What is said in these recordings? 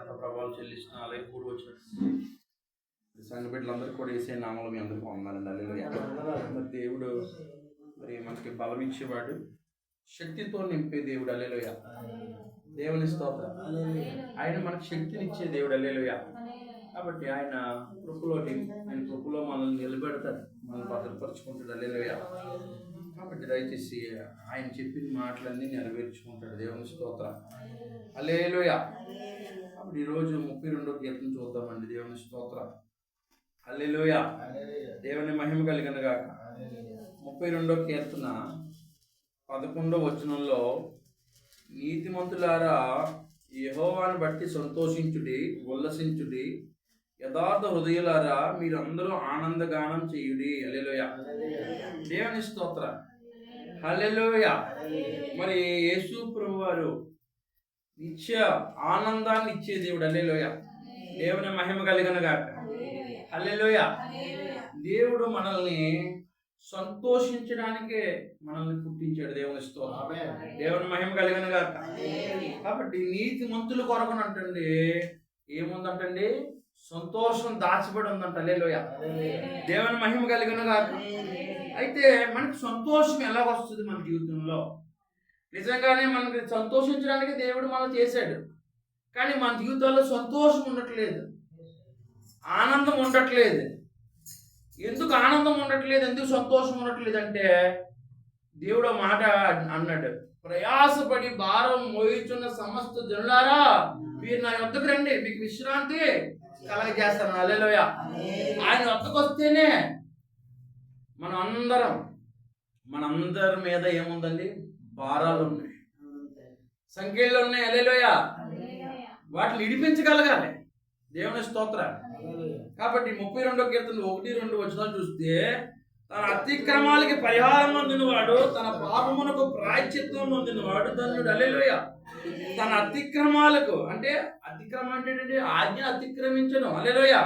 ప్రభావాలు చెల్లిస్తున్న అలాగే కూడి వచ్చిన సంఘ బిడ్డలందరికీ కూడా వేసే నామలు మీ అందరికీ ఉన్నారండి. అల్లెలుయ. దేవుడు మరి మనకి బలం ఇచ్చేవాడు, శక్తితో నింపే దేవుడు. అల్లెలుయ. దేవుని స్తోత్రం. ఆయన మనకు శక్తినిచ్చే దేవుడు. అల్లెలుయ. కాబట్టి ఆయన కృపలో మనల్ని నిలబెడతాడు, మనల్ని భద్రపరుచుకుంటాడు. అల్లెలుయ. కాబట్టి దయచేసి ఆయన చెప్పిన మాటలన్నీ నెరవేర్చుకుంటాడు. దేవుని స్తోత్రం. హల్లెలూయా. కాబట్టి ఈరోజు 32వ కీర్తన చూద్దామండి. దేవుని స్తోత్రం. హల్లెలూయా. దేవుని మహిమ కలిగిన గాక. 32వ కీర్తన 11వ వచనంలో, నీతిమంతులారా యెహోవాను బట్టి సంతోషించుడి, ఉల్లసించుడి, యథార్థ హృదయులారా మీరందరూ ఆనందగానం చేయుడి. హల్లెలూయా. దేవుని స్తోత్రం. హల్లెలూయా. మరి యేసు ప్రభువారు నిత్య ఆనందాన్ని ఇచ్చే దేవుడు. హల్లెలూయా. దేవుని మహిమ కలిగిన గాక. హల్లెలూయా. దేవుడు మనల్ని సంతోషించడానికే మనల్ని పుట్టించాడు. దేవుని స్తోత్రం. దేవుని మహిమ కలిగిన గాక. కాబట్టి నీతి మంతుల కొరకునంటండి ఏముందంటండి? సంతోషం దాచిబడి ఉందంట. హల్లెలూయా. దేవుని మహిమ కలిగిన గాక. అయితే మనకి సంతోషం ఎలాగొస్తుంది మన జీవితంలో? నిజంగానే మనకి సంతోషించడానికి దేవుడు మనం చేశాడు, కానీ మన జీవితాల్లో సంతోషం ఉండట్లేదు, ఆనందం ఉండట్లేదు. ఎందుకు ఆనందం ఉండట్లేదు, ఎందుకు సంతోషం ఉండట్లేదు అంటే, దేవుడు మాట అన్నాడు, ప్రయాసపడి భారం మోయుచున్న సమస్త జనులారా మీరు నా యొద్దకు రండి, మీకు విశ్రాంతి కలగజేస్తాను. హల్లెలూయా. ఆయన వద్దకు వస్తేనే మనందరి మీద ఏముందండి? భారాలు ఉన్నాయి, సంఖ్యలు ఉన్నాయి. హల్లెలూయా. వాటిని ఇడిపించగలగాలి. దేవుని స్తోత్రం. కాబట్టి 32వ కీర్తన 1-2 వచనాలు చూస్తే, తన అతిక్రమాలకి పరిహారం నొందినవాడు, తన పాపమునకు ప్రాయశ్చిత్తం నొందినవాడు ధన్యుడు. హల్లెలూయా. తన అతిక్రమాలకు అంటే, అతిక్రమం అంటే ఆజ్ఞ అతిక్రమించడం. హల్లెలూయా.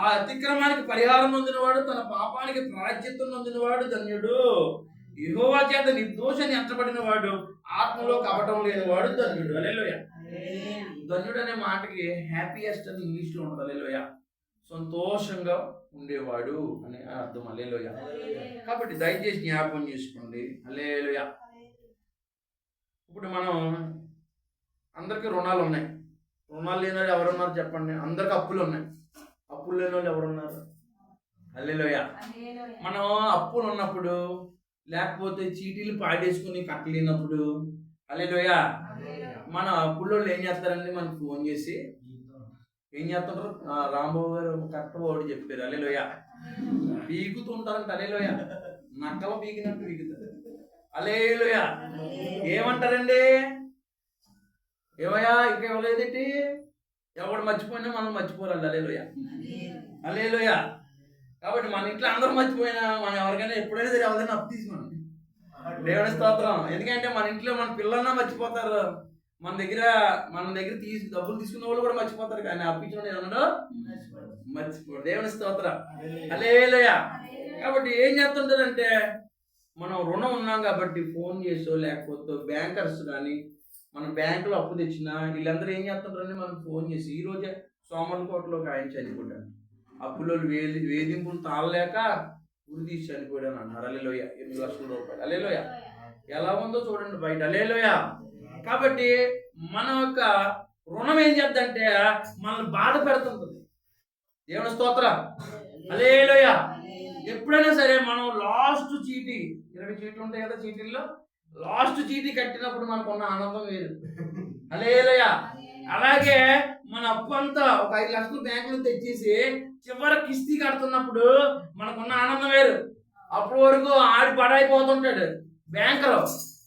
ఆ అతిక్రమానికి పరిహారం నొందినవాడు, తన పాపానికి ప్రాయశ్చిత్తం నొందినవాడు ధన్యుడు. యెహోవా చేత నిర్దోషాన్ని ఎంచబడిన వాడు, ఆత్మలో కపటం లేనివాడు ధన్యుడు. హల్లెలూయా. ధన్యుడు అనే మాటకి హ్యాపీయెస్ట్ అని ఇంగ్లీష్లో ఉంటుంది. హల్లెలూయా. సంతోషంగా ఉండేవాడు అనే అర్థం. హల్లెలూయా. కాబట్టి దయచేసి జ్ఞాపకం చేసుకోండి. హల్లెలూయా. ఇప్పుడు మనం అందరికీ రుణాలు ఉన్నాయి. రుణాలు లేని వాళ్ళు ఎవరున్నారు చెప్పండి? అందరికి అప్పులు ఉన్నాయి. అప్పులు లేని వాళ్ళు ఎవరున్నారు? హల్లెలూయా. మనం అప్పులు ఉన్నప్పుడు, లేకపోతే చీటీలు పాడేసుకుని కట్టలేనప్పుడు, హల్లెలూయా, మన అప్పుల్లో ఏం చేస్తారండి? మనకు ఫోన్ చేసి ఏం చేస్తుంటారు? రాంబాబు గారు కట్టబోడు చెప్పారు. హల్లెలూయా. పీకుతుంటారంట. హల్లెలూయా. నక్కలు పీకినట్టు పీకుతారు. హల్లెలూయా. ఏమంటారండి? ఏమయ్యా ఇంకా ఇవ్వలేదేంటి? ఎవడు మర్చిపోయినా మనం మర్చిపోరాలి. హల్లెలూయా. హల్లెలూయా. కాబట్టి మన ఇంట్లో అందరూ మర్చిపోయినా, మనం ఎవరికైనా ఎప్పుడైనా సరే ఎవరైనా అప్పు తీసుకోండి. దేవుని స్తోత్రం. ఎందుకంటే మన ఇంట్లో మన పిల్లలన్నా మర్చిపోతారు, మన దగ్గర డబ్బులు తీసుకున్న వాళ్ళు కూడా మర్చిపోతారు, కానీ అప్పించిన ఏమన్నాడు? మర్చిపోడు. దేవుని స్తోత్రం. హల్లెలూయా. కాబట్టి ఏం చేస్తుంటారంటే, మనం రుణం ఉన్నాం కాబట్టి ఫోన్ చేసో, లేకపోతే బ్యాంకర్స్ కానీ మనం బ్యాంకులో అప్పు తెచ్చినా వీళ్ళందరూ ఏం చేస్తుంటారంటే మనకు ఫోన్ చేసి, ఈరోజే సోమర్లకోటలో ఒక ఆయన చనిపోయాడు, అప్పులో వేధింపులు తాళలేక ఉరి తీసి చనిపోయాడు అన్నారు. హల్లెలూయా. 8 లక్షల రూపాయలు. హల్లెలూయా. ఎలా ఉందో చూడండి బయట. హల్లెలూయా. కాబట్టి మన యొక్క రుణం ఏం చేద్దంటే మనల్ని బాధ పెడుతుంటుంది. దేవుని స్తోత్రం. హల్లెలూయా. ఎప్పుడైనా సరే మనం లాస్ట్ చీటీ, 20 చీట్లు ఉంటాయి కదా, చీటీల్లో లాస్ట్ చీటీ కట్టినప్పుడు మనకున్న ఆనందం వేరు. హల్లెలూయా. అలాగే మన అప్పు అంతా ఒక 5 లక్షలు బ్యాంకులో తెచ్చేసి చివరి కిస్తీ కడుతున్నప్పుడు మనకున్న ఆనందం వేరు. అప్పటి వరకు ఆడి పడైపోతుంటాడు బ్యాంకులో,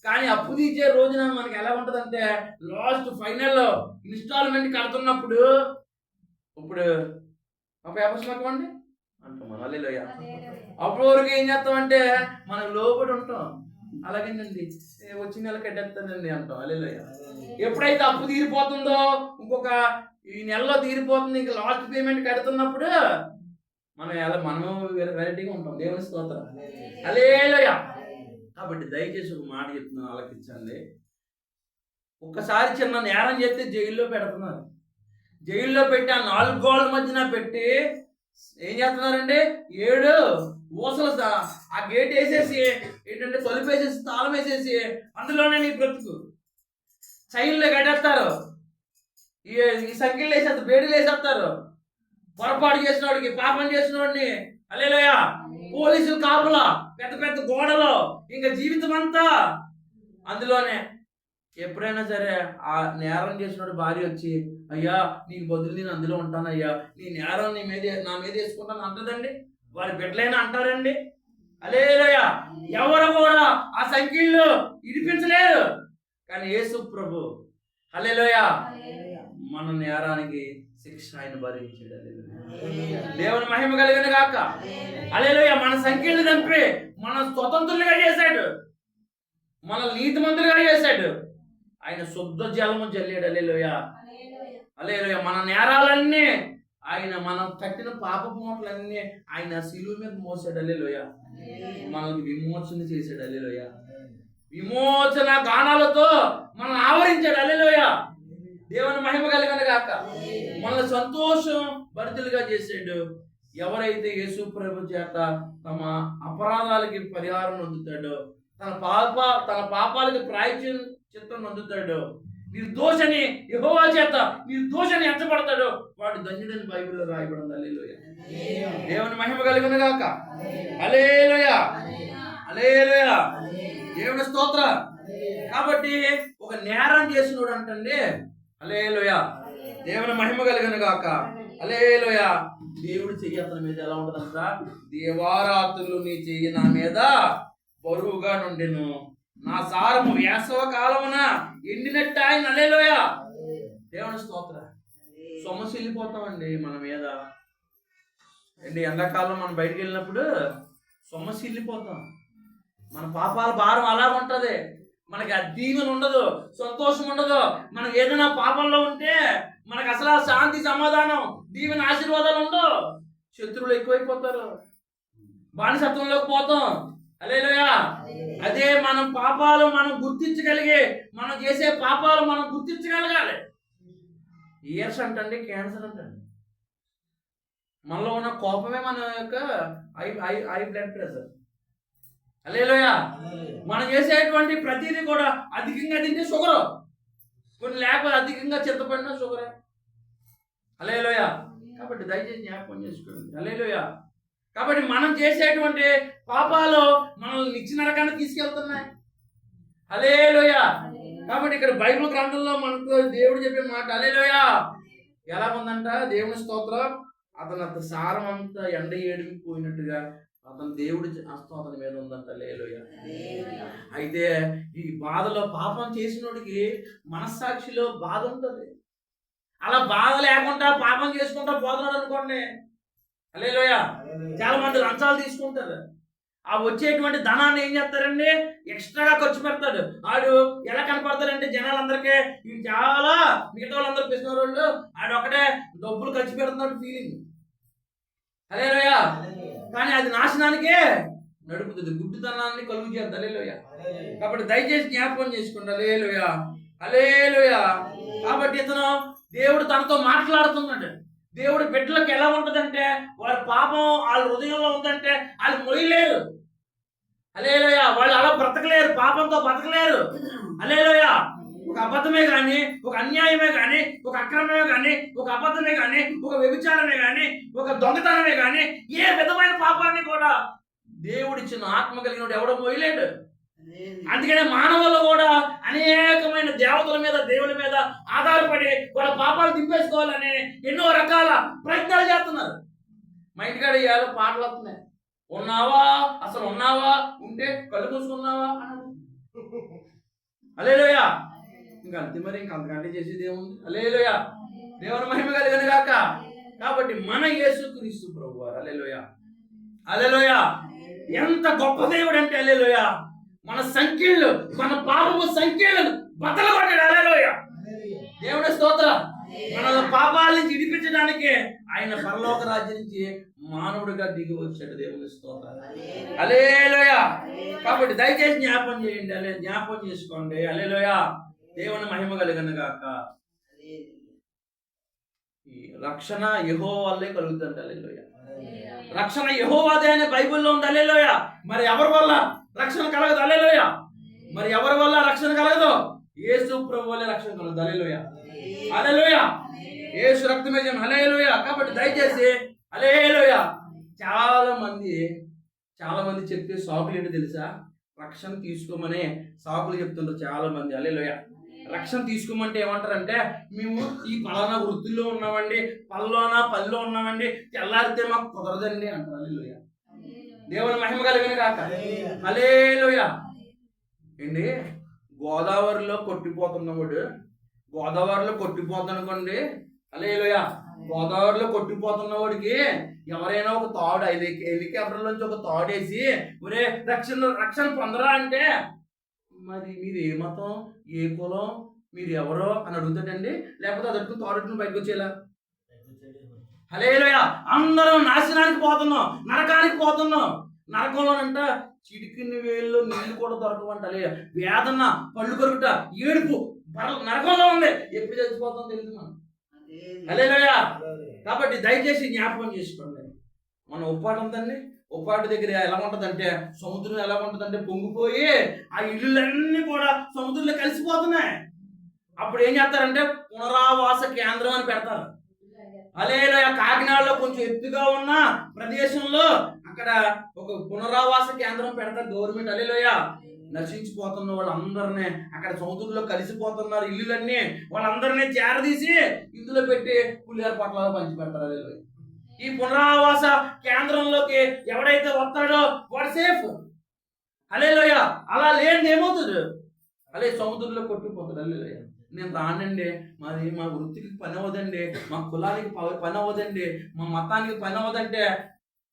కానీ అప్పు తీసే రోజున మనకి ఎలా ఉంటుందంటే, లాస్ట్ ఫైనల్లో ఇన్స్టాల్మెంట్ కడుతున్నప్పుడు, ఇప్పుడు మా పేపర్స్ మాకండి అంటాం మనం. హల్లెలూయా. అప్పటి వరకు ఏం చేస్తామంటే మనం లోపడి ఉంటాం. అలాగేనండి వచ్చే నెల కట్టేస్తానండి అంటాం. హల్లెలూయా. ఎప్పుడైతే అప్పు తీరిపోతుందో, ఇంకొక ఈ నెలలో తీరిపోతుంది, ఇంకా లాస్ట్ పేమెంట్ కడుతున్నప్పుడు మనము వెరైటీగా ఉంటాం. దేవుని స్తోత్రం. హల్లెలూయా. కాబట్టి దయచేసి ఒక మాట చెప్తున్నాను, ఆలకించండి. ఒక్కసారి చిన్న నేరం చేస్తే జైల్లో పెడుతున్నారు. జైల్లో పెట్టి ఆ 4 గోడల మధ్యన పెట్టి ఏం చేస్తున్నారండి? 7 ఊసలు ఆ గేట్ వేసేసి ఏంటంటే తలుపు వేసేసి తాళం వేసేసి అందులోనే నీ బ్రతుకు చైన్లో కట్టేస్తారు. ఈ సంఖ్యలు వేసేస్తారు, బేడీలు వేసేస్తారు. పొరపాటు చేసిన వాడికి, పాపం చేసిన వాడిని హల్లెలూయా పోలీసులు కాపులా, పెద్ద పెద్ద గోడలో, ఇంకా జీవితం అంతా అందులోనే. ఎప్పుడైనా సరే ఆ నేరం చేసినోడు భార్య వచ్చి, అయ్యా నీకు బదులు నేను అందులో ఉంటాను అయ్యా, నీ నేరం నా మీద వేసుకుంటాను అంటదండి? వారి బిడ్డలైనా అంటారండి? హల్లెలూయా. ఎవరు కూడా ఆ సంఖ్యల్లో ఇడిపించలేరు. కానీ యేసు ప్రభు హల్లెలూయా మన నేరానికి శిక్ష ఆయన భరించాడు. దేవుని మహిమ కలిగిన గాక. హల్లెలూయా. మన సంఖ్యలు చంపి మన స్వతంత్రులుగా చేశాడు, మన నీతిమంతులుగా చేశాడు. ఆయన శుద్ధ జలము జల్లాడు. హల్లెలూయా. హల్లెలూయా. మన నేరాలన్నీ ఆయన, మనం కట్టిన పాపపు మూటలన్నీ ఆయన శిలువ మీద మోసాడు. హల్లెలూయా. మనల్ని విమోచన చేశాడు. హల్లెలూయా. విమోచన గానాలతో మనల్ని ఆవరించాడు. హల్లెలూయా. దేవుని మహిమ కలిగిన గాక. మనల్ని సంతోషం భరితులుగా చేశాడు. ఎవరైతే యేసు ప్రభు చేత తమ అపరాధాలకి పరిహారం పొందుతాడో, తన పాపాలకి ప్రాయశ్చిత్తం పొందుతాడో, నిర్దోషని యెహోవా చేత నిర్దోషని ఎంచబడతాడో వాడు ధన్యుడని బైబిల్లో రాయబడింది. హల్లెలూయా. దేవుని మహిమ కలిగిన గాక. హల్లెలూయా. హల్లెలూయా. దేవుని స్తోత్ర. కాబట్టి ఒక నేరం చేసినోడు అంటండి హల్లెలూయా. దేవుని మహిమ కలిగిన గాక. హల్లెలూయా. దేవుడు చెయ్యి అతని మీద ఎలా ఉంటదంట? దేవారాత్రులు నీ చెయ్యి నా మీద బరువుగా నుండెను, నా సారము వేసవ కాలమున ఎండినట్టు ఆయన. హల్లెలూయా. దేవుని స్తోత్ర. సొమ్మసి వెళ్ళిపోతామండి మన మీద అండి. ఎండాకాలం మనం బయటికి వెళ్ళినప్పుడు సొమ్మసి వెళ్ళిపోతాం. మన పాపాల భారం అలా ఉంటది. మనకి దీవెన ఉండదు, సంతోషం ఉండదు. మనం ఏదైనా పాపంలో ఉంటే మనకు అసలు శాంతి, సమాధానం, దీవెన, ఆశీర్వాదాలు ఉండవు. శత్రువులు ఎక్కువైపోతారు, బానిసత్వంలోకి పోతాం. హల్లెలూయా. అదే మనం పాపాలు మనం గుర్తించగలిగే, మనం చేసే పాపాలు మనం గుర్తించగలగాలి. ఇయర్స్ అంటండి, క్యాన్సర్ అంటండి. మనలో ఉన్న కోపమే మన యొక్క హై బ్లడ్ ప్రెషర్. హల్లెలూయా. మనం చేసేటువంటి ప్రతిదీ కూడా అధికంగా తింటే షుగర్, కొన్ని లేకపోతే అధికంగా చింతపడినా షుగరే. హల్లెలూయా. కాబట్టి దయచేసి జ్ఞాపకం చేసుకోండి. హల్లెలూయా. కాబట్టి మనం చేసేటువంటి పాపాలు మనల్ని నిత్య నరకాన్ని తీసుకెళ్తున్నాయి. హల్లెలూయా. కాబట్టి ఇక్కడ బైబిల్ గ్రంథంలో మనకు దేవుడు చెప్పే మాట హల్లెలూయా ఎలా ఉందంట? దేవుని స్తోత్రం. అతని సారం అంతా ఎండ ఏడికి పోయినట్టుగా అతను దేవుడి హస్తం అతని మీద ఉందంట. హల్లెలూయా. అయితే ఈ బాధలో పాపం చేసినోడికి మనస్సాక్షిలో బాధ ఉంటుంది. అలా బాధ లేకుండా పాపం చేసుకుంటా పోతున్నాడు అనుకోండి. హల్లెలూయా. చాలా మంది లంచాలు తీసుకుంటారు. ఆ వచ్చేటువంటి ధనాన్ని ఏం చేస్తారండి? ఎక్స్ట్రాగా ఖర్చు పెడతాడు. ఆడు ఎలా కనపడతాడంటే జనాలందరికీ ఈయన చాలా, మిగతా వాళ్ళందరూ పిసిన వాళ్ళు, ఆడు ఒకటే డబ్బులు ఖర్చు పెడుతున్నాడు ఫీలింగ్. హల్లెలూయా. కానీ అది నాశనానికే నడుపుతుంది, గుడ్డితనాన్ని కలుగు చేస్తుంది. హల్లెలూయా. కాబట్టి దయచేసి జ్ఞాపకం చేసుకోండి. హల్లెలూయా. హల్లెలూయా. కాబట్టి ఇతను దేవుడు తనతో మాట్లాడుతున్నాడు. దేవుడు బిడ్డలకు ఎలా ఉంటుందంటే, వారి పాపం వాళ్ళ హృదయంలో ఉందంటే వాళ్ళు మొయ్యలేరు. హల్లెలూయా. వాళ్ళు అలా బ్రతకలేరు, పాపంతో బ్రతకలేరు. హల్లెలూయా. ఒక అబద్ధమే కానీ, ఒక అన్యాయమే కానీ, ఒక అక్రమమే కానీ, ఒక అబద్ధమే కానీ, ఒక వ్యభిచారమే కానీ, ఒక దొంగతనమే కానీ, ఏ విధమైన పాపాన్ని కూడా దేవుడిచ్చిన ఆత్మ కలిగిన ఎవడో మొయ్యలేడు. అందుకనే మానవులు కూడా అనేకమైన దేవతల మీద, దేవుని మీద ఆధారపడి వాళ్ళ పాపాలు దింపేసుకోవాలని ఎన్నో రకాల ప్రయత్నాలు చేస్తున్నారు. మా ఇంటికాడ ఇవాళ పాటలు వస్తున్నాయి. ఉన్నావా, అసలు ఉన్నావా, ఉంటే కళ్ళు మూసుకున్నావా. హల్లెలూయా. ఇంకా అంతే, మరి ఇంకా అంతకంటే చేసేది ఏముంది. హల్లెలూయా. దేవుని మహిమ కలిగిన గాక. కాబట్టి మన యేసుక్రీస్తు ప్రభువారు హల్లెలూయా. హల్లెలూయా. ఎంత గొప్ప దేవుడు అంటే హల్లెలూయా. మన సంఖ్యలు, మన పాపము సంఖ్యలను బద్దలుకొట్టాడు. హల్లెలూయా. దేవుని స్తోత్రం. మన పాపాల నుంచి విడిపించడానికి ఆయన పరలోక రాజ్యం నుంచి మానవుడిగా దిగి వచ్చాడు. దేవుని స్తోత్రం. హల్లెలూయా. కాబట్టి దయచేసి జ్ఞాపం చేయండి, జ్ఞాపం చేసుకోండి. హల్లెలూయా. దేవుని మహిమ కలిగిన గాక. రక్షణ యెహోవా వల్లే కలుగుతుంది. హల్లెలూయా. రక్షణ యెహోవాదే అనే బైబిల్లో ఉంది. హల్లెలూయా. మరి ఎవరి వల్ల రక్షణ కలగదు? హల్లెలూయా. మరి ఎవరి వల్ల రక్షణ కలగదు? యేసు ప్రభు వల్లే రక్షణ కలుగుతుంది. హల్లెలూయా. హల్లెలూయా. యేసు రక్తమే జయం. హల్లెలూయా. కాబట్టి దయచేసి హల్లెలూయా. చాలా మంది చెప్పే సాకులు ఏంటో తెలుసా? రక్షణ తీసుకోమని సాకులు చెప్తుంటారు చాలా మంది. హల్లెలూయా. రక్షణ తీసుకోమంటే ఏమంటారంటే, మేము ఈ పలానా వృత్తిలో ఉన్నామండి, పనిలో ఉన్నామండి, తెల్లారితే మాకు కుదరదండి అంటారు. హల్లెలూయా. దేవుని మహిమ కలిగిన కాక. హల్లెలూయా. ఏంటి గోదావరిలో కొట్టిపోతున్నవాడు హల్లెలూయా. గోదావరిలో కొట్టిపోతున్న వాడికి ఎవరైనా ఒక తాడు హెలికాప్టర్ నుంచి ఒక తాడేసి ఒరే రక్షణ పొందరా అంటే, మరి మీరు ఏ మతం, ఏ కులం, మీరు ఎవరో అని అడుగుతాడండి? లేకపోతే అదొట్టు తాడుని బయటకు వచ్చేలా? హల్లెలూయా. అందరం నాశనానికి పోతున్నాం, నరకానికి పోతున్నాం. నరకంలోనంట చిటికిన వేళ్ళు నీళ్లు కూడా దొరకమంట. వేదన, పళ్ళు కొరుకుట, ఏడుపు నరకంలో ఉంది. ఎప్పుడు చచ్చిపోతాం తెలియదు మనం. హల్లెలూయా. కాబట్టి దయచేసి జ్ఞాపకం చేసుకోండి. మన ఉప్పాటి దగ్గర ఎలా ఉంటుందంటే, సముద్రం ఎలా ఉంటుందంటే పొంగిపోయి ఆ ఇళ్ళన్నీ కూడా సముద్రంలో కలిసిపోతున్నాయి. అప్పుడు ఏం చేస్తారంటే పునరావాస కేంద్రం అని పెడతారు. హల్లెలూయా. కాకినాడలో కొంచెం ఎత్తుగా ఉన్న ప్రదేశంలో అక్కడ ఒక పునరావాస కేంద్రం పెడతారు గవర్నమెంట్. హల్లెలూయా. నశించిపోతున్న వాళ్ళందరినీ, అక్కడ సముద్రంలో కలిసిపోతున్నారు ఇల్లులన్నీ, వాళ్ళందరినీ చేరదీసి ఇందులో పెట్టి పులిహార పొట్లాలు పంచి పెడతారు. హల్లెలూయా. ఈ పునరావాస కేంద్రంలోకి ఎవడైతే వస్తాడో వాడు సేఫ్. హల్లెలూయా. అలా లేని ఏమవుతుంది? అలే సముద్రంలో కొట్టిపోతాడు. హల్లెలూయా. నేను రానండి, మా వృత్తికి పని అవ్వదండి, మా కులానికి పని అవ్వదండి, మా మతానికి పని అవ్వదంటే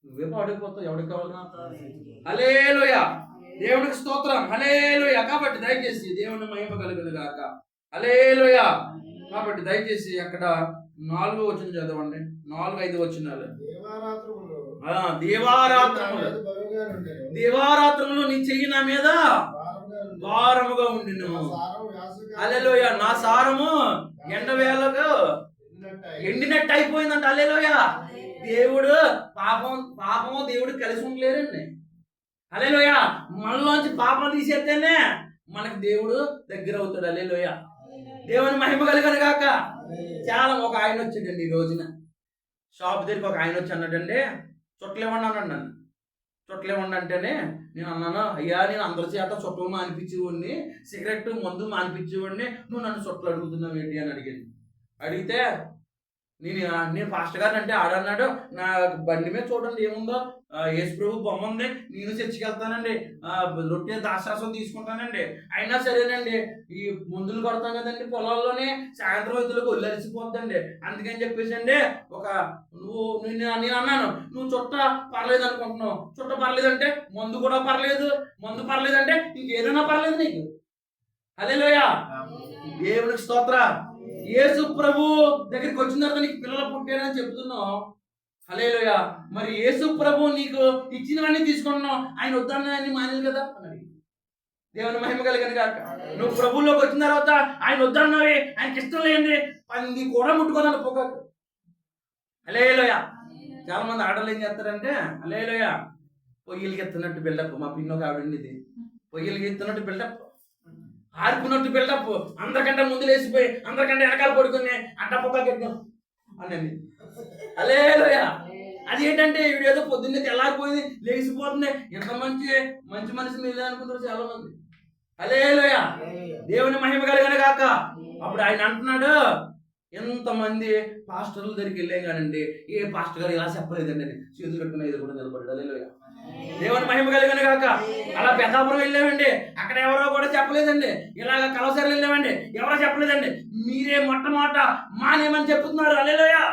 నువ్వే పాడిపోతావు. ఎవరికి కావాలి? హల్లెలూయా. దేవునికి స్తోత్రం. హల్లెలూయా. కాబట్టి దయచేసి దేవుని మహిమ కలుగును గాక. హల్లెలూయా. కాబట్టి దయచేసి అక్కడ 4వ వచనం చదవండి. 4-5 వచనాలు. దేవారాత్రములు నీ చెయ్యి నా మీద భారముగా ఉండిను. హల్లెలూయా. నా సారము ఎండవేళకు ఎండినట్టు అయిపోయిందంట. హల్లెలూయా. దేవుడు పాపము దేవుడు కలిసి ఉండలేరండి. హల్లెలూయా. మనలోంచి పాపం తీసేస్తేనే మనకు దేవుడు దగ్గర అవుతాడు. హల్లెలూయా. దేవుని మహిమ కలుగును గాక. చాలా ఒక ఆయన వచ్చాడండి ఈ రోజున షాప్ దగ్గరికి. ఒక ఆయన వచ్చి అన్నాడండి, చుట్టలేమండి అన్నాడు నన్ను. చుట్టలేమండి అంటేనే నేను అన్నాను, అయ్యా నేను అందరి చేత చుట్టలు మానిపించేవాడిని, సిగరెట్ మందు మానిపించేవాడిని, నువ్వు నన్ను చుట్టలు అడుగుతున్నావు ఏంటి అని అడిగాను. అడిగితే నేను పాస్టర్ గారిని అంటే ఆడన్నాడు, నా బండి మీద చూడండి ఏముందో, యేసు ప్రభు బొమ్మ ఉంది, నేను చర్చికి వెళ్తానండి, రొట్టె దాశాసం తీసుకుంటానండి, అయినా సరేనండి ఈ మందులు కొడతాం కదండి పొలాల్లోనే, సాయంత్రం ఇతరులకు ఒళ్ళరిసిపోద్దండి, అందుకని చెప్పేసి అండి నేను అన్నాను, నువ్వు చుట్ట పర్లేదు అనుకుంటున్నావు, చుట్ట పర్లేదంటే మందు కూడా పర్లేదు, మందు పర్లేదంటే ఇంకేదైనా పర్లేదు నీకు. హల్లెలూయా. దేవునికి స్తోత్ర. యేసు ప్రభు దగ్గరికి వచ్చిన తర్వాత నీకు పిల్లలు పుట్టారని చెప్తున్నావు. హల్లెలూయా. మరి యేసు ప్రభు నీకు ఇచ్చినవన్నీ తీసుకుంటున్నావు, ఆయన వద్దన్నాయని మానేది కదా అన్నది. దేవుని మహిమ కలిగిన గాక. నువ్వు ప్రభువులోకి వచ్చిన తర్వాత ఆయన వద్దన్నావి, ఆయనకి ఇష్టం లేని పంది కూడా ముట్టుకోదాన్ని పోకాకు. హల్లెలూయా. చాలా మంది ఆడలు ఏం చేస్తారంటే, హల్లెలూయా, పొయ్యిలకి ఎత్తున్నట్టు బిల్డప్. మా పిన్నోకి ఆవిడండి, పొయ్యిలకి ఎత్తున్నట్టు బిల్డప్, ఆడుకున్నట్టు బిల్డప్, అందరికంటే ముందు లేచిపోయి అందరికంటే వెనకాల పడుకుని అడ్డపొక్కెట్టాం అనండి. హల్లెలూయా. అది ఏంటంటే వీడేదో పొద్దున్నే తెల్లారిపోయింది లేచిపోతుంది, ఎంత మంచి మనిషి మీద అనుకుంటారు చాలా మంది. హల్లెలూయా. దేవుని మహిమ కలిగిన గాక. అప్పుడు ఆయన అంటున్నాడు, ఎంతమంది పాస్టర్ల దగ్గరికి వెళ్ళాం కానండి, ఏ పాస్టర్ గారు ఇలా చెప్పలేదండి అని చేతులు కట్టుకుని ఇది కూడా నిలబడ్డాడు. హల్లెలూయా. దేవుని మహిమ కలిగిన గాక. అలా పెద్దాపురం వెళ్ళామండి, అక్కడ ఎవరో కూడా చెప్పలేదండి. ఇలాగ కలవసరి వెళ్ళామండి, ఎవరో చెప్పలేదండి. మీరే మొట్టమొదట మానేమని చెప్తున్నారు. హల్లెలూయా.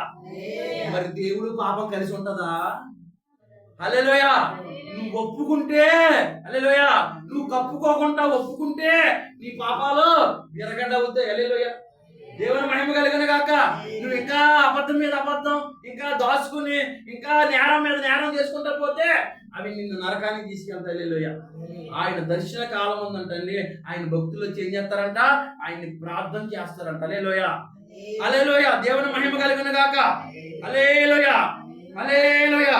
మరి దేవుడు పాపం కలిసి ఉంటుందా? హల్లెలూయా. నువ్వు ఒప్పుకుంటే, హల్లెలూయా, నువ్వు కప్పుకోకుండా ఒప్పుకుంటే నీ పాపాలు ఎరగడ్డ అవుతాయి. హల్లెలూయా. దేవుని మహిమ కలిగిన గాక. నువ్వు ఇంకా అబద్ధం మీద అబద్ధం, ఇంకా దాచుకుని, ఇంకా నేరం మీద నేరం చేసుకుంటా పోతే అవి నిన్ను నరకానికి తీసుకెళ్తాయి. హల్లెలూయా. ఆయన దర్శన కాలం ఉందంటండి. ఆయన భక్తులు వచ్చి ఏం చేస్తారంట, ఆయన్ని ప్రార్థన చేస్తారంట. హల్లెలూయా. హల్లెలూయా. దేవుని మహిమ కలుగును గాక. హల్లెలూయా, హల్లెలూయా.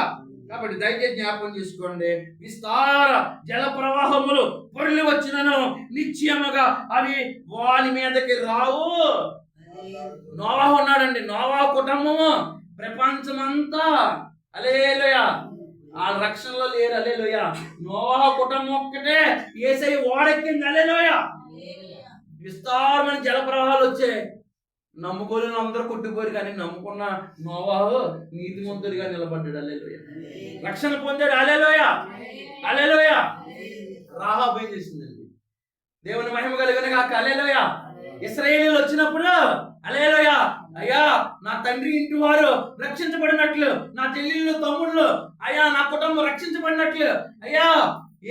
కాబట్టి దయచేసి జ్ఞాపకం చేసుకోండి, విస్తార జల ప్రవాహములు పొరలి వచ్చినను నిశ్చయముగా అవి వాని మీదకి రావు. నోవాహు ఉన్నాడండి, నోవాహు కుటుంబము ప్రపంచమంతా హల్లెలూయా ఆ రక్షణలో లేరు. హల్లెలూయా. నోవాహు కుటుంబం ఒక్కటే యేసయ్య ఓడెక్కింది. హల్లెలూయా. విస్తారమైన జల ప్రవాహాలు వచ్చాయి. నమ్ముకోలేని అందరూ కొట్టుకోరు, కానీ నమ్ముకున్న నోవాహు నీతిమంతుడిగా నిలబడ్డాడు. హల్లెలూయా. రక్షణ పొందాడు. హల్లెలూయా, హల్లెలూయా. రాహాబు ఏం చేసిందండి? దేవుని మహిమ కలుగును గాక. హల్లెలూయా. ఇశ్రాయేలీయులు వచ్చినప్పుడు హల్లెలూయా, అయ్యా నా తండ్రి ఇంటి వారు రక్షించబడినట్లు, నా చెల్లెళ్ళు తమ్ముళ్ళు అయ్యా నా కుటుంబం రక్షించబడినట్లు అయ్యా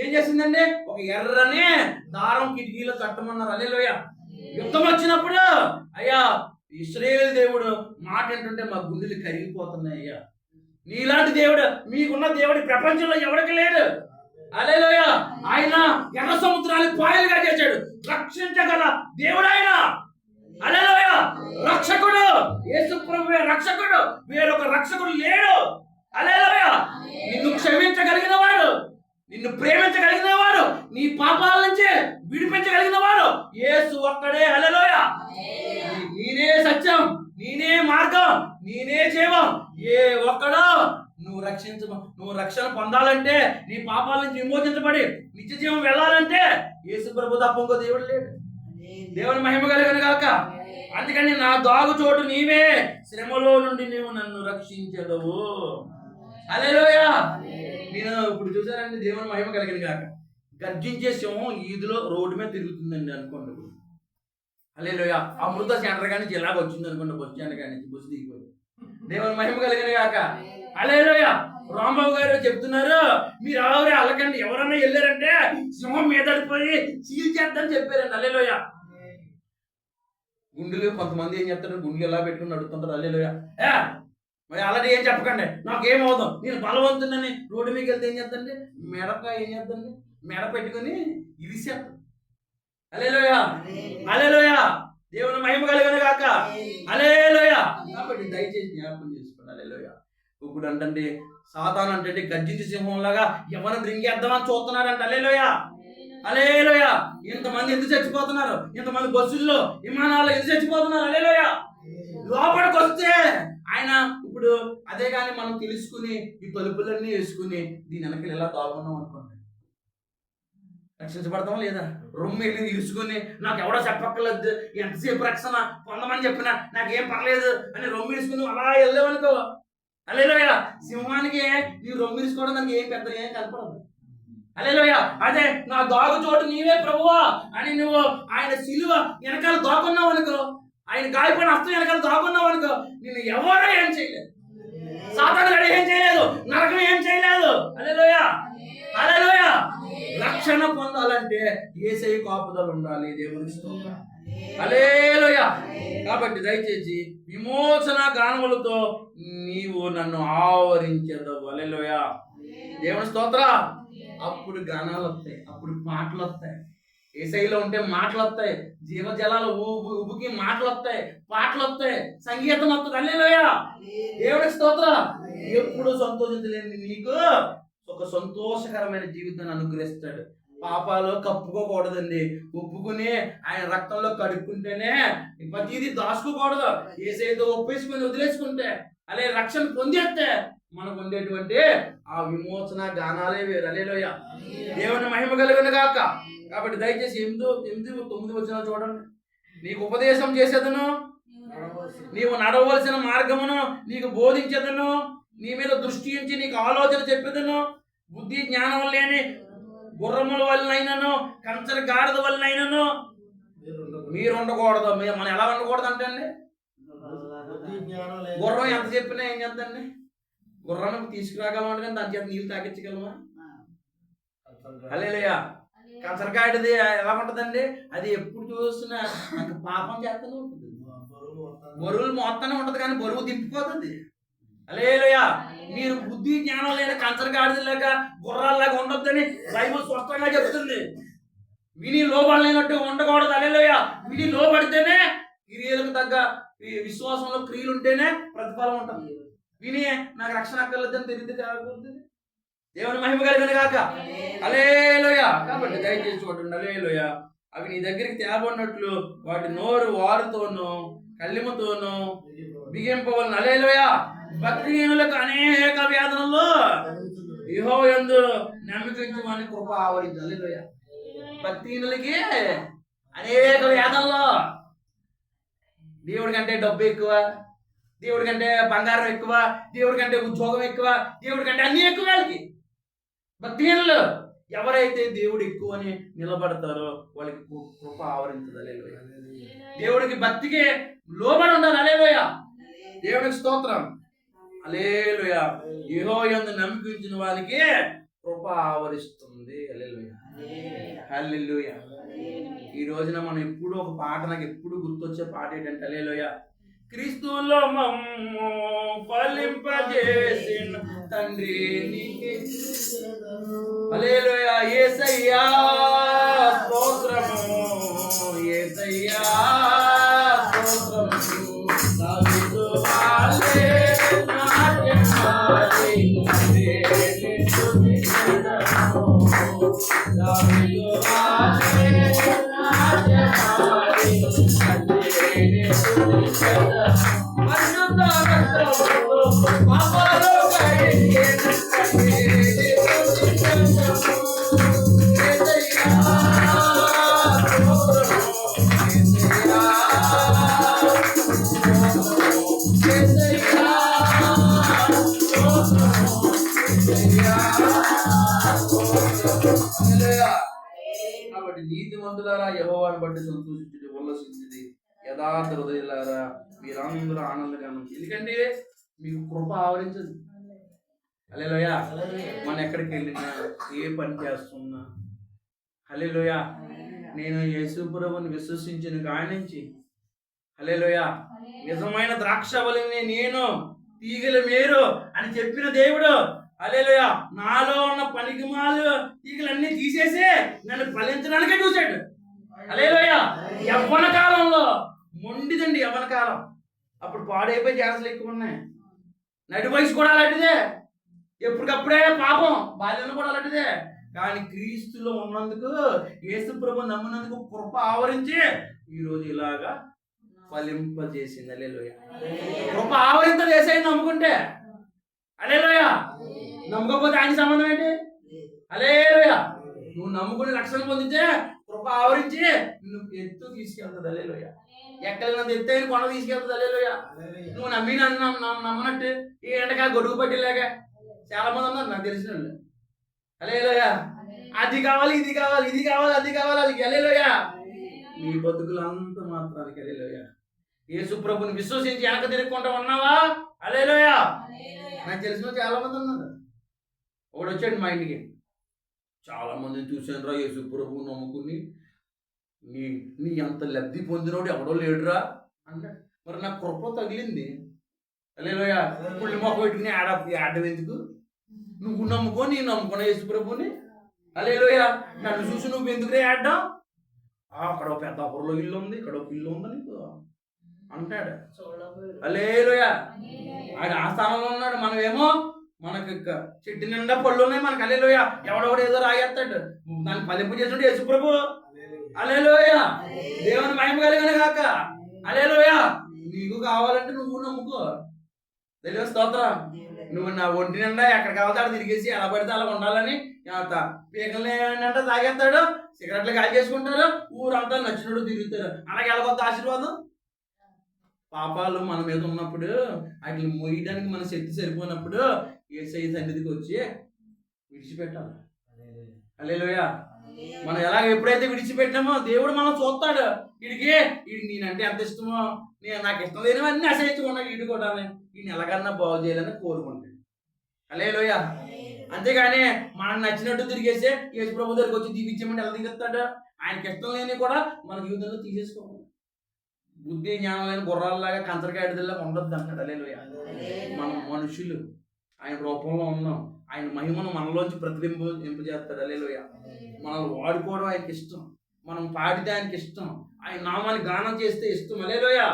ఏం చేసిందండి? ఒక ఎర్రని దారం కిటికీలో కట్టమన్నారు. హల్లెలూయా. యుద్ధం వచ్చినప్పుడు అయ్యా ఇశ్రాయేలు దేవుడు మాట ఏంటంటే మా గుండెలు కరిగిపోతున్నాయి. అయ్యా నీలాంటి దేవుడు, మీకున్న దేవుడి ప్రపంచంలో ఎవరికి లేడు. హల్లెలూయా. ఆయన ఎర్ర సముద్రాన్ని పాయలుగా చేశాడు. రక్షించగల దేవుడు ఆయన. హల్లెలూయా. రక్షకుడు యేసు ప్రభువే రక్షకుడు, వేరొక రక్షకుడు లేడు. హల్లెలూయా. నిన్ను క్షమించగలిగిన వాడు, నిన్ను ప్రేమించగలిగిన వాడు, నీ పాపాల నుంచి విడిపించగలిగిన వాడు యేసు ఒక్కడే. హల్లెలూయా. నేనే సత్యం, నేనే మార్గం, నేనే జీవం. ఏ ఒక్కడో నువ్వు రక్షణ పొందాలంటే, నీ పాపాల నుంచి విమోచించబడి నిత్య జీవం వెళ్ళాలంటే యేసు ప్రభు తప్ప ఇంకో దేవుడు లేడు. దేవుని మహిమ కలుగును గాక. అందుకని నా దాగు చోటు నీవే, శ్రమలో నుండి నీవు నన్ను రక్షించదవు. హల్లెలూయా. నేను ఇప్పుడు చూసానండి, దేవుని మహిమ కలిగిన గాక. గర్జించే సింహం ఈదులో రోడ్డు మీద తిరుగుతుందండి అనుకోండి. హల్లెలూయా. అమృత సెంటర్ కానీ ఇలాగ వచ్చింది అనుకోండి, బస్ స్టాండ్ కానీ బస్సు దిగిపోయి. దేవుని మహిమ కలిగిన గాక. హల్లెలూయా. రాంబాబు గారు చెప్తున్నారు, మీరు ఎవరే అల్లకండి, ఎవరన్నా వెళ్ళారంటే సింహం మీద పడిపోయి చీల్చేద్దని చెప్పారండి. హల్లెలూయా. గుండెలు కొంతమంది ఏం చెప్తారు, గుండెలు ఎలా పెట్టుకుని అడుగుతుంటారు. హల్లెలూయా. మరి అలాంటి ఏం చెప్పకండి, నాకేమవుతాం, నేను బలవంతునని రోడ్డు మీకు వెళ్తే ఏం చేద్దండి, మెడకాయ ఏం చేద్దండి, మెడ పెట్టుకుని ఇరిసేస్తాం. హల్లెలూయా, హల్లెలూయా. దేవుని మహిమ కలుగును గాక. హల్లెలూయా. కాబట్టి దయచేసి జ్ఞాపకం చేసుకోండి. హల్లెలూయా. ఇప్పుడు అంటే సాతాను అంటే గర్జించే సింహంలాగా ఎవరిని బ్రింగేద్దామని చూస్తున్నాడంట. హల్లెలూయా, హల్లెలూయా. ఇంతమంది ఎందుకు చచ్చిపోతున్నారు, ఇంతమంది బస్సుల్లో విమానాల్లో ఎందుకు చచ్చిపోతున్నారు? హల్లెలూయా. లోపలికి వస్తే ఆయన ఇప్పుడు అదే కానీ మనం తెలుసుకుని ఈ తలుపులన్నీ వేసుకుని దీని వెనకాల ఎలా దాగున్నాం అనుకోండి, రక్షించబడతామా లేదా? రొమ్మిని తీసుకుని నాకు ఎవడో చెప్పక్కర్లేదు, ఎంతసేపు రక్షణ పొందమని చెప్పినా నాకేం పర్లేదు అని రొమ్మి తీసుకుని అలా వెళ్ళామనుకో. హల్లెలూయా. సింహానికి నీ రొమ్మి తీసుకోవడం నాకు ఏం పెద్ద ఏం కనపడదు. హల్లెలూయా. అదే నా దాగు చోటు నీవే ప్రభువా అని నువ్వు ఆయన సిలువ వెనకాల దాక్కున్నావు అనుకో, ఆయన గాయపడిన హస్తం వెనకాల దాక్కున్నావు అనుకో, నిన్ను ఎవరో ఏం చేయలేదు, సాతాను గడి ఏం చేయలేదు, నరకం ఏం చేయలేదు. హల్లెలూయా, హల్లెలూయా. రక్షణ పొందాలంటే యేసయ్య కాపుదల ఉండాలి. దేవుని స్తోత్రం. హల్లెలూయా. కాబట్టి దయచేసి విమోచన గానములతో నీవు నన్ను ఆవరించదవు. హల్లెలూయా. దేవుని స్తోత్రం. అప్పుడు గానాలు వస్తాయి, అప్పుడు పాటలు వస్తాయి. యేసయ్యలో ఉంటే మాటలు వస్తాయి, జీవజలాలు ఉబుకి మాటలు వస్తాయి, పాటలు వస్తాయి, సంగీతం వస్తుంది. హల్లెలూయా. దేవుని స్తోత్రం. ఎప్పుడు సంతోషించలేని నీకు ఒక సంతోషకరమైన జీవితాన్ని అనుగ్రహిస్తాడు. పాపాలు కప్పుకోకూడదండి, ఒప్పుకుని ఆయన రక్తంలో కడుక్కుంటేనే, ప్రతిదీ దాచుకోకూడదు. యేసయ్యతో ఒప్పేసుకుని వదిలేసుకుంటే, అలాగే రక్షణ పొందేస్తే మనకు ఉండేటువంటి ఆ విమోచన గానాలే వేరు. హల్లెలూయా. దేవుని మహిమ కలుగును గాక. కాబట్టి దయచేసి 8, 9 వచనాలు చూడండి. నీకు ఉపదేశం చేసేదను, నీవు నడవలసిన మార్గమును నీకు బోధించేదను, నీ మీద దృష్టి ఉంచి నీకు ఆలోచన చెప్పేదను, బుద్ధి జ్ఞానం లేని గుర్రముల వల్లనైనను కంచర గాడిద వల్లనైనను మీరు ఉండకూడదు. మనం ఎలా ఉండకూడదు అంటే అండి, గుర్రం ఎంత చెప్పినా ఏం చేద్దండి, గుర్రాన్ని తీసుకురాగలమా కానీ దాని చేత నీళ్ళు తాగించగలమా? హల్లెలూయా. కంచరగాడిది ఎలా ఉంటుందండి, అది ఎప్పుడు చూసినా నాకు పాపం చేస్తూనే ఉంటుంది, బరువులు మోస్తానే ఉంటుంది కానీ బరువు దింపుకోతుంది. హల్లెలూయా. మీరు బుద్ధి జ్ఞానం లేని కంచరగాడిలాగా గుర్రాల్లాగా ఉండొద్దని బైబిల్ స్పష్టంగా చెప్తుంది. విని లోబడలేనట్టు ఉండకూడదు. హల్లెలూయా. విని లోబడితేనే క్రియలకు తగ్గ విశ్వాసంలో క్రియలు ఉంటేనే ప్రతిఫలం ఉంటుంది. విని నాకు రక్షణ అక్కర్లేదని తెలియదు కాకపోతుంది. దేవుని మహిమ కలిగిన గాక. హల్లెలూయా. కాబట్టి దయచేసి చూడండి, హల్లెలూయా. అవి నీ దగ్గరికి తేబడినట్లు వాటి నోరు వారుతోనూ కళ్ళిమతోనూ బిగింపవలను. హల్లెలూయా. భక్తిహీనులకు అనేక వేదనలు యెహోవా యందు నమ్మకించుమని కృప ఆవరించు. హల్లెలూయా. భక్తిహీనులకి అనేక వేదనలు. దేవుడి కంటే డబ్బు ఎక్కువ, దేవుడి కంటే బంగారం ఎక్కువ, దేవుడి కంటే ఉద్యోగం ఎక్కువ, దేవుడి కంటే అన్ని ఎక్కువ. వాళ్ళకి భక్తిహీనులు ఎవరైతే దేవుడు ఎక్కువ అని నిలబడతారో వాళ్ళకి కృప ఆవరించదు. హల్లెలూయా. దేవుడికి భక్తికి లోబడి ఉండాలి. హల్లెలూయా. దేవుడికి స్తోత్రం. హల్లెలూయా. యెహోవా యందు నమ్మకించిన వారికి కృప ఆవరిస్తుంది. హల్లెలూయా. హల్లెలూయా. ఈ రోజున మనం ఎప్పుడు ఒక పాట, నాకు ఎప్పుడు గుర్తొచ్చే పాట ఏంటంటే హల్లెలూయా, క్రీస్తులో మమ్ము ఫలింపజేసిన తండ్రి నీకే హల్లెలూయా. యేసయ్యా స్తోత్రము, యేసయ్యా స్తోత్రము. దావీదు వాలే నాట్యమాడి దేవుని స్తుతించెదము. దావీదు వాలే నాట్యమాడి దేవుని స్తుతించెదము. పరిశుద్ధ రక్తముతో పాపాలు కడిగిన యేసయ్యా కాబట్టి నీతిమంతులారా యెహోవాను బట్టి సంతోషించుడి, ఉల్లసించుడి. యథార్థ హృదయులారా మీరందరూ ఆనందగానం. ఎందుకంటే మీకు కృప ఆవరించదు. హల్లెలూయా. మనం ఎక్కడికి వెళ్ళినా, ఏ పని చేస్తున్నా, హల్లెలూయా, నేను యేసు ప్రభువుని విశ్వసించిన కాడి నుంచి, హల్లెలూయా, నిజమైన ద్రాక్షవల్లిని నేను, తీగలు మీరు అని చెప్పిన దేవుడు, హల్లెలూయా, నాలో ఉన్న పనికిమాలు తీగలన్నీ తీసేసి నన్ను ఫలించడానికే చూశాడు. హల్లెలూయా. యవ్వన కాలంలో మొండిదండి యవ్వన కాలం. అప్పుడు పాడైపోయి ఛాన్సులు ఎక్కువ ఉన్నాయి. నడి వయసు కూడా అలాంటిదే. ఎప్పటికప్పుడే పాపం, బాల్యం కూడా అలాంటిదే. కానీ క్రీస్తులో ఉన్నందుకు, యేసు ప్రభువుని నమ్మినందుకు కృప ఆవరించి ఈరోజు ఇలాగా ఫలింపజేసింది. హల్లెలూయా. కృప ఆవరింపజేసాయి నమ్ముకుంటే. హల్లెలూయా. నమ్మకపోతే ఆయన సంబంధం ఏంటి? హల్లెలూయా. నువ్వు నమ్ముకుని రక్షణ పొందితే కృప ఆవరించి నువ్వు ఎత్తు తీసుకెళ్తుంది. హల్లెలూయా. ఎక్కడినంత ఎత్తైన కొండ తీసుకెళ్తుంది. హల్లెలూయా. నువ్వు నమ్మనట్టు ఈ ఎండగా గొడుగు పట్టిలేక చాలా మంది ఉన్నారు నాకు తెలిసిన వాళ్ళు. హల్లెలూయా. అది కావాలి, ఇది కావాలి, ఇది కావాలి, అది కావాలి, అది. హల్లెలూయా. నీ బతుకులంతా మాత్రానికి. హల్లెలూయా. యేసు ప్రభుని విశ్వసించి వెనక తిరుగుకుంటా ఉన్నావా? హల్లెలూయా. నాకు తెలిసిన చాలా మంది ఉన్నారు. ఒకడు వచ్చాడు మా ఇంటికి, చాలా మందిని చూశాను రా యేసు ప్రభువు నమ్ముకుని, నీ అంత లబ్ధి పొందినోడు ఎవడో లేడురా అన్నాడు. మరి నాకు కృప తగిలింది. హల్లెలూయా. పుల్లి మొక్క పెట్టుకుని ఆడడం ఎందుకు? నువ్వు నమ్ముకో, నేను నమ్ముకున్నా యేసు ప్రభుని. హల్లెలూయా. నన్ను చూసి నువ్వు ఎందుకునే ఆడ్డావు? అక్కడ ఒక పెద్ద అప్పులో ఇల్లు ఉంది, ఇక్కడ ఒక ఇల్లు ఉంది నీకు అంటాడు. హల్లెలూయా. ఆయన ఆ స్థానంలో ఉన్నాడు. మనమేమో మనకు చెట్టు నిండా పళ్ళు ఉన్నాయి మనకు. హల్లెలూయా. ఎవడొకడు ఏదో రాయేస్తాడు, దాన్ని ఫలింపు చేసినట్టు యేసు ప్రభు. హల్లెలూయా. దేవుని మహిమ కలిగిన గాక. హల్లెలూయా. నీకు కావాలంటే నువ్వు నమ్ముకో. తెలియదు స్తోత్రం. నువ్వు నా ఒంటి నిండా ఎక్కడ కావాలో అక్కడ తిరిగేసి ఎలా పడితే అలా ఉండాలని పీకల్ని ఏంటంటే తాగేస్తాడు, సిగరెట్లు కాల్ చేసుకుంటారు, ఊరంతా నచ్చినట్టు తిరుగుతారు. అలాగే వెళ్ళకొద్ది ఆశీర్వాదం. పాపాలు మన మీద ఉన్నప్పుడు వాటిని మోయడానికి మన శక్తి సరిపోయినప్పుడు యేసయ్య సన్నిధికి వచ్చి విడిచిపెట్టాలి. హల్లెలూయా. మనం ఎలాగ ఎప్పుడైతే విడిచిపెట్టామో దేవుడు మనం చూస్తాడు. వీడికి నేనంటే ఎంత ఇష్టమో, నాకు ఇష్టం లేనివన్నీ అసహించుకున్నాడు. వీడు కూడా వీడిని ఎలాగన్నా బాగు చేయాలని కోరుకుంటాడు. హల్లెలూయా. అంతేగాని మనం నచ్చినట్టు తిరిగేసే యేసు ప్రభు దగ్గరికి వచ్చి దీవించమంటే ఎలా దిగుతాడు? ఆయనకి ఇష్టం లేని కూడా మన జీవితంలో తీసేసుకోవాలి. బుద్ధి జ్ఞానం లేని గుర్రాలలాగా కంచరకాయలాగా ఉండొద్దు అన్నాడు. హల్లెలూయా. మనం మనుషులు, ఆయన రూపంలో ఉన్నాం. ఆయన మహిమను మనలోంచి ప్రతిబింబింపజేస్తాడు. హల్లెలూయా. మనల్ని వాడుకోవడం ఆయనకి ఇష్టం, మనం పాడితే ఆయనకి ఇష్టం, ఆయన నామాన్ని గానం చేస్తే ఇష్టం. హల్లెలూయా.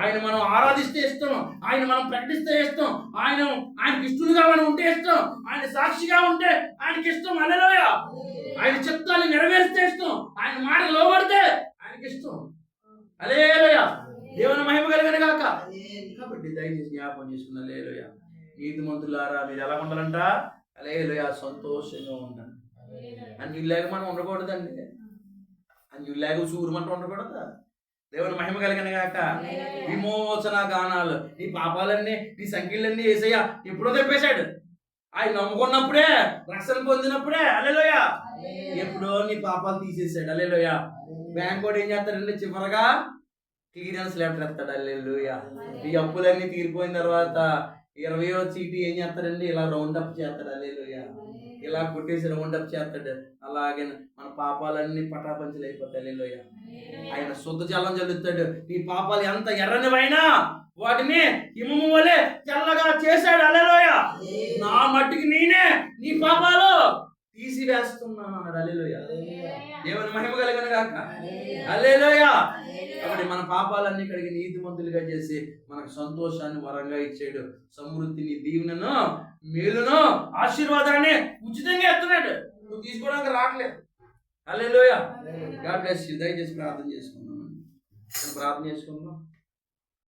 ఆయన మనం ఆరాధిస్తే ఇష్టం, ఆయన మనం ప్రకటిస్తే ఇష్టం, ఆయనకి ఇష్టలుగా మనం ఉంటే ఇష్టం, ఆయన సాక్షిగా ఉంటే ఆయనకి ఇష్టం. హల్లెలూయా. ఆయన చిత్తాన్ని నెరవేరిస్తే ఇష్టం, ఆయన మాట లోబడితే ఆయనకి ఇష్టం. హల్లెలూయా. దేవుని మహిమ కలుగును గాక. కాబట్టి దయచేసి జ్ఞాపకం చేసుకున్న హల్లెలూయా. నీతిమంతులారా మీరు ఎలా ఉండాలంట? హల్లెలూయా, సంతోషంగా ఉండండి. అన్యుల్లాగా మనం ఉండకూడదండి, అన్యుల్లాగా సూర్యమంట ఉండకూడదా? దేవుని మహిమ కలిగిన గాక. విమోచన గానాలు, నీ పాపాలన్నీ నీ సంఖ్యలన్నీ యేసయ్య ఎప్పుడో తెప్పేశాడు. ఆయన నమ్ముకున్నప్పుడే, రక్షణ పొందినప్పుడే. హల్లెలూయా. ఎప్పుడో నీ పాపాలు తీసేసాడు. హల్లెలూయా. బ్యాంక్ కూడా ఏం చేస్తాడంటే చివరగా క్లియరెన్స్ లెటర్ ఇస్తాడు. హల్లెలూయా. ఈ అప్పులన్నీ తీరిపోయిన తర్వాత 20వ చీటీ ఏం చేస్తాడండి? ఇలా రౌండ్ అప్ చేస్తాడు. హల్లెలూయా. ఇలా కొట్టేసి రౌండ్ అప్ చేస్తాడు. అలాగే మన పాపాలన్నీ పటాపంచలు అయిపోతాయి. హల్లెలూయా. ఆయన శుద్ధ జలం చల్లుతాడు. నీ పాపాలు ఎంత ఎర్రనివైనా వాటిని హిమము వలె తెల్లగా చేశాడు. హల్లెలూయా. నా మట్టికి నేనే నీ పాపాలు తీసివేస్తున్నాను అన్నాడు. హల్లెలూయా. దేవుని మహిమ కలుగును గాక. హల్లెలూయా. కాబట్టి మన పాపాలన్నీ కడిగి నీతిమంతులుగా చేసి మనకు సంతోషాన్ని వరంగా ఇచ్చాడు. సమృద్ధిని, దీవెనను, మేలును, ఆశీర్వాదాన్ని ఉచితంగా ఇస్తున్నాడు. నువ్వు తీసుకోవడానికి రావట్లేదు. హల్లెలూయా. God bless you. దయచేసి ప్రార్థన చేసుకుందాం.